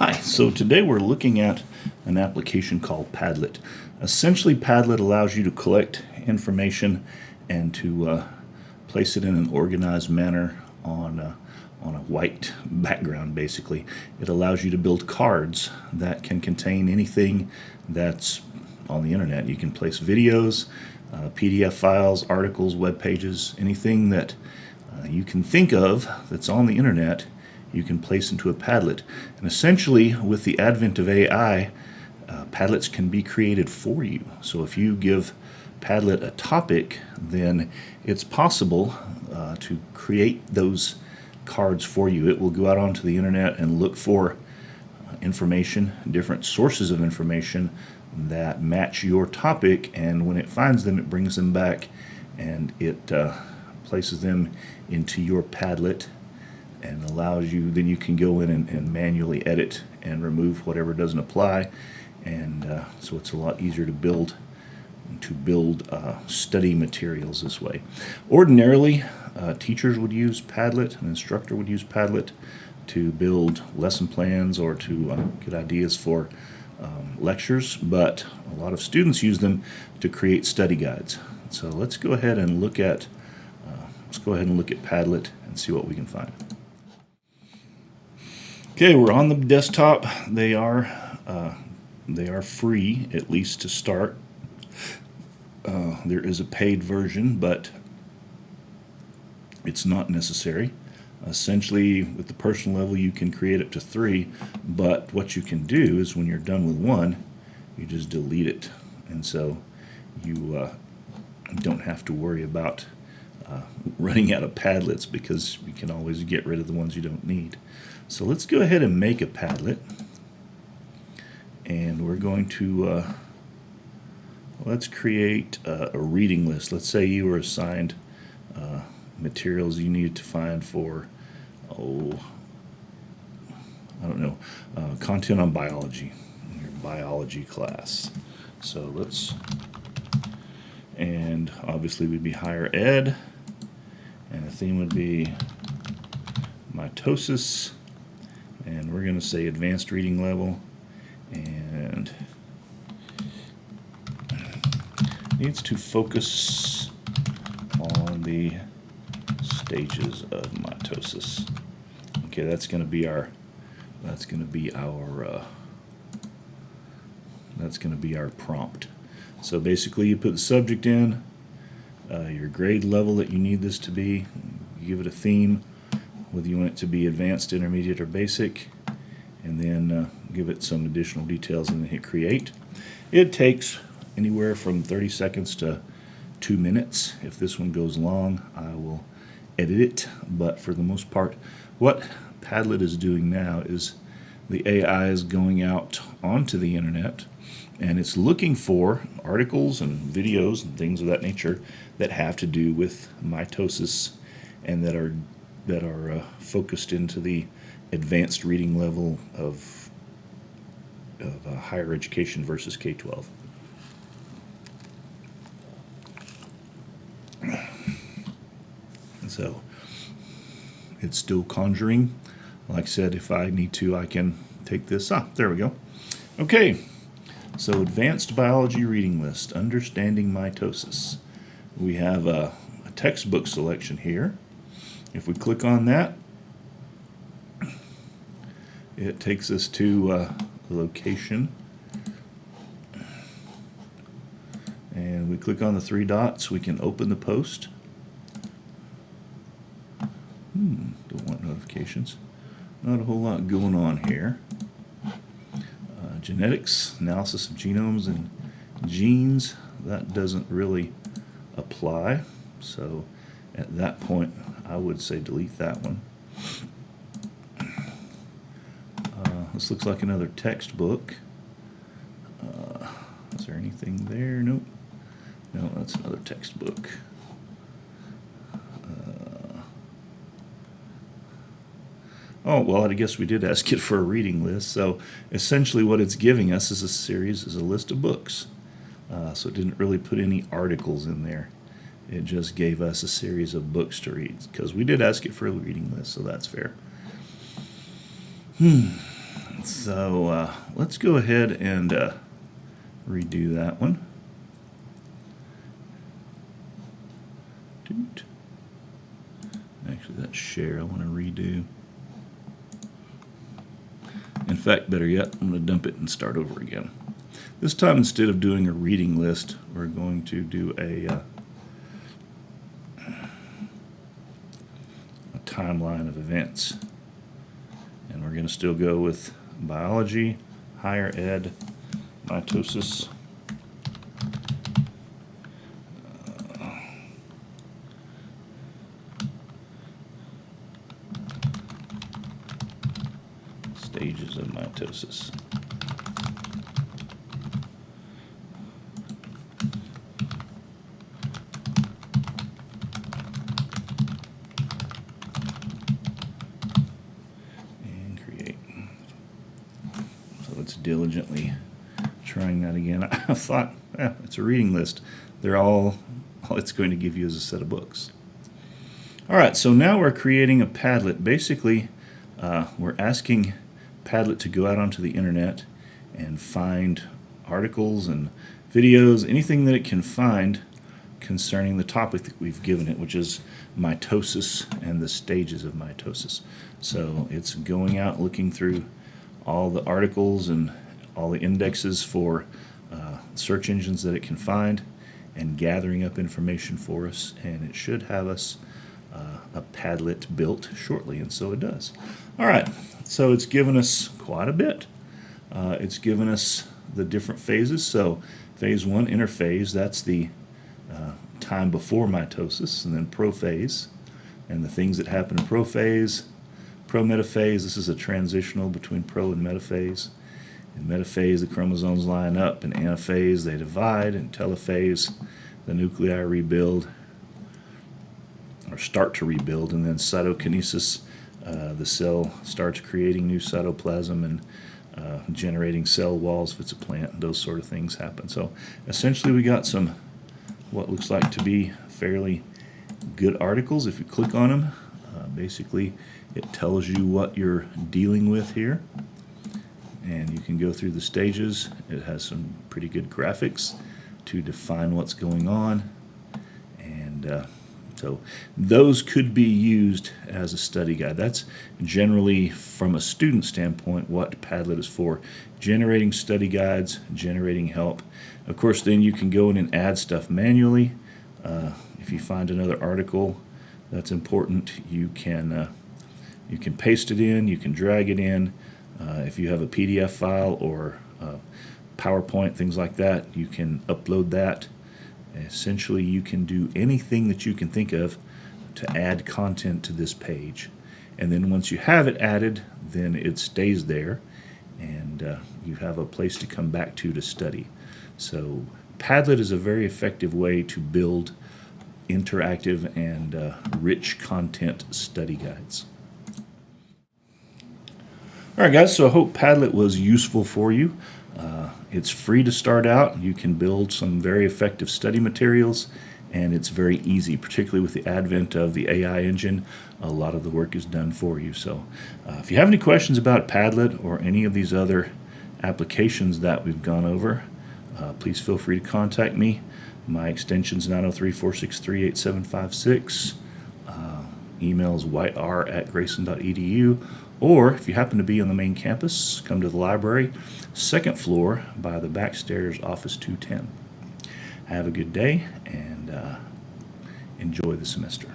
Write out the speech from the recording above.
Hi, so today we're looking at an application called Padlet. Essentially, Padlet allows you to collect information and to place it in an organized manner on a white background, basically. It allows you to build cards that can contain anything that's on the internet. You can place videos, PDF files, articles, web pages, anything that you can think of that's on the internet, you can place into a Padlet. And essentially, with the advent of AI, Padlets can be created for you. So if you give Padlet a topic, then it's possible to create those cards for you. It will go out onto the internet and look for information, different sources of information that match your topic, and when it finds them, it brings them back and it places them into your Padlet and allows you, then you can go in and manually edit and remove whatever doesn't apply, and so it's a lot easier to build study materials this way. Ordinarily, teachers would use Padlet, an instructor would use Padlet to build lesson plans or to get ideas for lectures, but a lot of students use them to create study guides. So let's go ahead and look at Padlet and see what we can find. Okay, we're on the desktop. They are free, at least to start. There is a paid version, but it's not necessary. Essentially, with the personal level, you can create up to 3, but what you can do is when you're done with one, you just delete it, and so you don't have to worry about running out of Padlets, because you can always get rid of the ones you don't need. So let's go ahead and make a Padlet, and we're going to let's create a reading list. Let's say you were assigned materials you needed to find for, content on biology, in your biology class. So and obviously we'd be higher ed, and the theme would be mitosis, and we're going to say advanced reading level, and needs to focus on the stages of mitosis. Okay, that's going to be our prompt. So basically, you put the subject in, your grade level that you need this to be, you give it a theme, whether you want it to be advanced, intermediate, or basic, and then give it some additional details and then hit create. It takes anywhere from 30 seconds to 2 minutes. If this one goes long, I will edit it, but for the most part, what Padlet is doing now is the AI is going out onto the internet and it's looking for articles and videos and things of that nature that have to do with mitosis and that are focused into the advanced reading level of higher education versus K-12. So it's still conjuring. Like I said, if I need to, I can take this. There we go. Okay, so advanced biology reading list, understanding mitosis. We have a textbook selection here. If we click on that, it takes us to a location, and we click on the 3 dots. We can open the post. Don't want notifications. Not a whole lot going on here. Genetics, analysis of genomes and genes, that doesn't really apply. So at that point, I would say delete that one. This looks like another textbook. Is there anything there? Nope. No, that's another textbook. Oh, well, I guess we did ask it for a reading list. So essentially what it's giving us is a list of books. So it didn't really put any articles in there. It just gave us a series of books to read, because we did ask it for a reading list, so that's fair. So let's go ahead and redo that one. Actually, that's share I want to redo. In fact, better yet, I'm going to dump it and start over again. This time, instead of doing a reading list, we're going to do a timeline of events. And we're going to still go with biology, higher ed, mitosis, stages of mitosis. And create. So let's diligently trying that again. I thought, it's a reading list. They're all it's going to give you is a set of books. All right, so now we're creating a Padlet. Basically, we're asking Padlet to go out onto the internet and find articles and videos, anything that it can find concerning the topic that we've given it, which is mitosis and the stages of mitosis. So it's going out looking through all the articles and all the indexes for search engines that it can find and gathering up information for us, and it should have us a Padlet built shortly, and so it does. All right, so it's given us quite a bit. It's given us the different phases. So phase 1, interphase, that's the time before mitosis, and then prophase, and the things that happen in prophase. Prometaphase, this is a transitional between pro and metaphase. In metaphase, the chromosomes line up. In anaphase, they divide. In telophase, the nuclei rebuild, or start to rebuild. And then cytokinesis, the cell starts creating new cytoplasm and generating cell walls if it's a plant. Those sort of things happen. So essentially we got some what looks like to be fairly good articles. If you click on them, basically it tells you what you're dealing with here. And you can go through the stages. It has some pretty good graphics to define what's going on. And so those could be used as a study guide. That's generally, from a student standpoint, what Padlet is for. Generating study guides, generating help. Of course, then you can go in and add stuff manually. If you find another article that's important, you can paste it in, you can drag it in. If you have a PDF file or PowerPoint, things like that, you can upload that. Essentially, you can do anything that you can think of to add content to this page. And then once you have it added, then it stays there, and you have a place to come back to study. So Padlet is a very effective way to build interactive and rich content study guides. All right, guys, so I hope Padlet was useful for you. It's free to start out. You can build some very effective study materials, and it's very easy, particularly with the advent of the AI engine. A lot of the work is done for you. So if you have any questions about Padlet or any of these other applications that we've gone over, please feel free to contact me. My extension is 903-463-8756. Email is whiter@grayson.edu. Or if you happen to be on the main campus, come to the library, second floor by the back stairs, office 210. Have a good day and enjoy the semester.